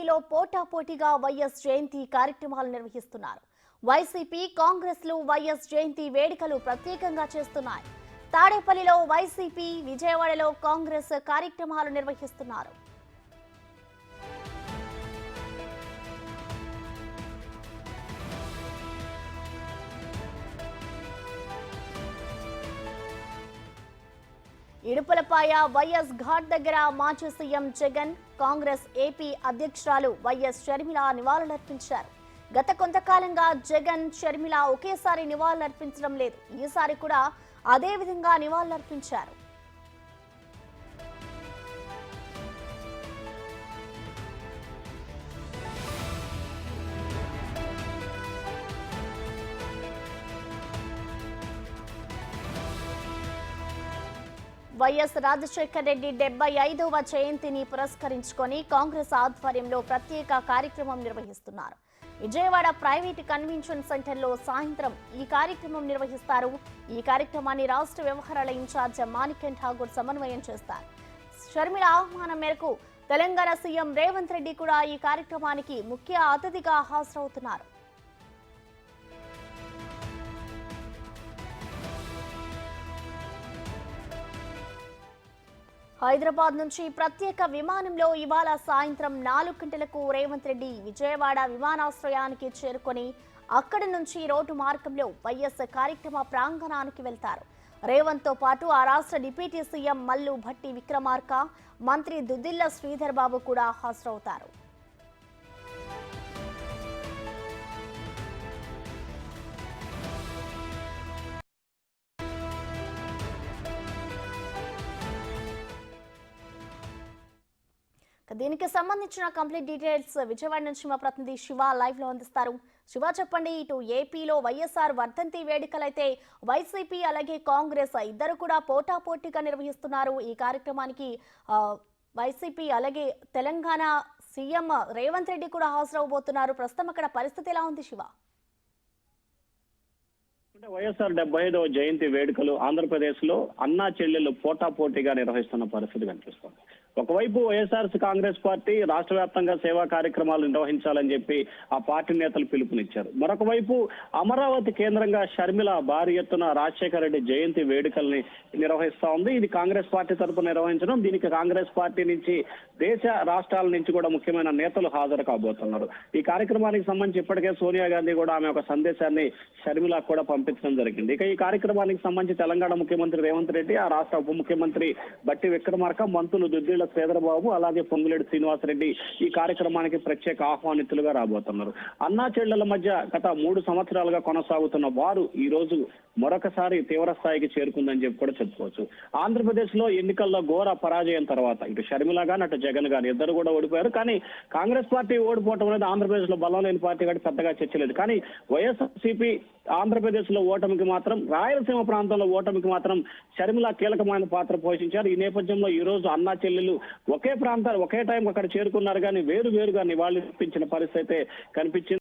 తాడేపల్లిలో పోటాపోటీగా వైఎస్ జయంతి కార్యక్రమాలు నిర్వహిస్తున్నారు. వైసీపీ, కాంగ్రెస్లు వైఎస్ జయంతి వేడుకలు ప్రత్యేకంగా చేస్తున్నాయి. తాడేపల్లిలో వైసీపీ, విజయవాడలో కాంగ్రెస్ కార్యక్రమాలు నిర్వహిస్తున్నారు. ఇడుపులపాయ వైఎస్ ఘాట్ దగ్గర మాజీ సీఎం జగన్, కాంగ్రెస్ ఏపీ అధ్యక్షురాలు వైఎస్ షర్మిల నివాళులర్పించారు. గత కొంతకాలంగా జగన్, షర్మిల ఒకేసారి నివాళులర్పించడం లేదు. ఈసారి కూడా అదే విధంగా నివాళులర్పించారు. వైఎస్ రాజశేఖర రెడ్డి 75వ జయంతిని పురస్కరించుకొని కాంగ్రెస్ ఆధ్వర్యంలో ప్రత్యేక కార్యక్రమం నిర్వహిస్తున్నారు. విజయవాడ ప్రైవేట్ కన్వెన్షన్ సెంటర్లో సాయంత్రం ఈ కార్యక్రమం నిర్వహిస్తారు. ఈ కార్యక్రమాన్ని రాష్ట్ర వ్యవహారాల ఇన్ఛార్జ్ మాణిక్యం ఠాగూర్ సమన్వయం చేస్తారు. షర్మిల ఆహ్వానం మేరకు తెలంగాణ సీఎం రేవంత్ రెడ్డి కూడా ఈ కార్యక్రమానికి ముఖ్య అతిథిగా హాజరవుతున్నారు. హైదరాబాద్ నుంచి ప్రత్యేక విమానంలో ఇవాళ సాయంత్రం 4 గంటలకు రేవంత్ రెడ్డి విజయవాడ విమానాశ్రయానికి చేరుకొని అక్కడి నుంచి రోడ్డు మార్గంలో వైఎస్ కార్యక్రమ ప్రాంగణానికి వెళ్తారు. రేవంత్ తో పాటు ఆ రాష్ట్ర డిప్యూటీ సీఎం మల్లు భట్టి విక్రమార్క, మంత్రి దుద్దిళ్ల శ్రీధర్ బాబు కూడా హాజరవుతారు. దీనికి సంబంధించిన కంప్లీట్ డీటెయిల్స్ విజయవాడ నుంచి మా ప్రతినిధి శివ లైవ్ లో అందిస్తారు. శివ, చెప్పండి. ఇటు ఏపీలో వైఎస్ఆర్ వర్ధంతి వేడుకలైతే వైసీపీ అలాగే కాంగ్రెస్ ఇద్దరు కూడా పోటాపోటీగా నిర్వహిస్తున్నారు. ఈ కార్యక్రమానికి వైసీపీ అలాగే తెలంగాణ సీఎం రేవంత్ రెడ్డి కూడా హాజరవబోతున్నారు. ప్రస్తుతం అక్కడ పరిస్థితి ఎలా ఉంది శివ? వైఎస్ఆర్ 75వ జయంతి వేడుకలు ఆంధ్రప్రదేశ్ లో అన్నా చెల్లెలు పోటాపోటీగా నిర్వహిస్తున్న పరిస్థితి కనిపిస్తుంది. ఒకవైపు వైఎస్ఆర్ కాంగ్రెస్ పార్టీ రాష్ట్ర వ్యాప్తంగా సేవా కార్యక్రమాలు నిర్వహించాలని చెప్పి ఆ పార్టీ నేతలు పిలుపునిచ్చారు. మరొక వైపు అమరావతి కేంద్రంగా షర్మిల భారీ ఎత్తున రాజశేఖర రెడ్డి జయంతి వేడుకల్ని నిర్వహిస్తా ఉంది. ఇది కాంగ్రెస్ పార్టీ తరఫున నిర్వహించడం. దీనికి కాంగ్రెస్ పార్టీ నుంచి దేశ రాష్ట్రాల నుంచి కూడా ముఖ్యమైన నేతలు హాజరు కాబోతున్నారు. ఈ కార్యక్రమానికి సంబంధించి ఇప్పటికే సోనియా గాంధీ కూడా ఆమె ఒక సందేశాన్ని షర్మిల కూడా పంపించడం జరిగింది. ఇక ఈ కార్యక్రమానికి సంబంధించి తెలంగాణ ముఖ్యమంత్రి రేవంత్ రెడ్డి, ఆ రాష్ట్ర ఉప ముఖ్యమంత్రి బట్టి విక్రమార్క, మంత్రులు దుద్దిళ్ల శ్రీధర్ బాబు అలాగే పొంగులేటి శ్రీనివాసరెడ్డి ఈ కార్యక్రమానికి ప్రత్యేక ఆహ్వానితులుగా రాబోతున్నారు. అన్నా చెల్లెల మధ్య గత 3 సంవత్సరాలుగా కొనసాగుతున్న వారు ఈ రోజు మరొకసారి తీవ్ర స్థాయికి చేరుకుందని చెప్పి కూడా చెప్పుకోవచ్చు. ఆంధ్రప్రదేశ్ లో ఎన్నికల్లో ఘోర పరాజయం తర్వాత ఇటు షర్మిల గాని అటు జగన్ గాని ఇద్దరు కూడా ఓడిపోయారు. కానీ కాంగ్రెస్ పార్టీ ఓడిపోవడం అనేది ఆంధ్రప్రదేశ్ లో బలం లేని పార్టీ కాబట్టి పెద్దగా చర్చలేదు. కానీ వైఎస్ఆర్సీపీ ఆంధ్రప్రదేశ్ లో ఓటమికి మాత్రం, రాయలసీమ ప్రాంతంలో ఓటమికి మాత్రం షర్మిల కీలకమైన పాత్ర పోషించారు. ఈ నేపథ్యంలో ఈ రోజు అన్నా చెల్లెలు ఒకే ప్రాంతాలు ఒకే టైం అక్కడ చేరుకున్నారు. కానీ వేరువేరుగా నివాళులర్పించిన పరిస్థితి అయితే కనిపించింది.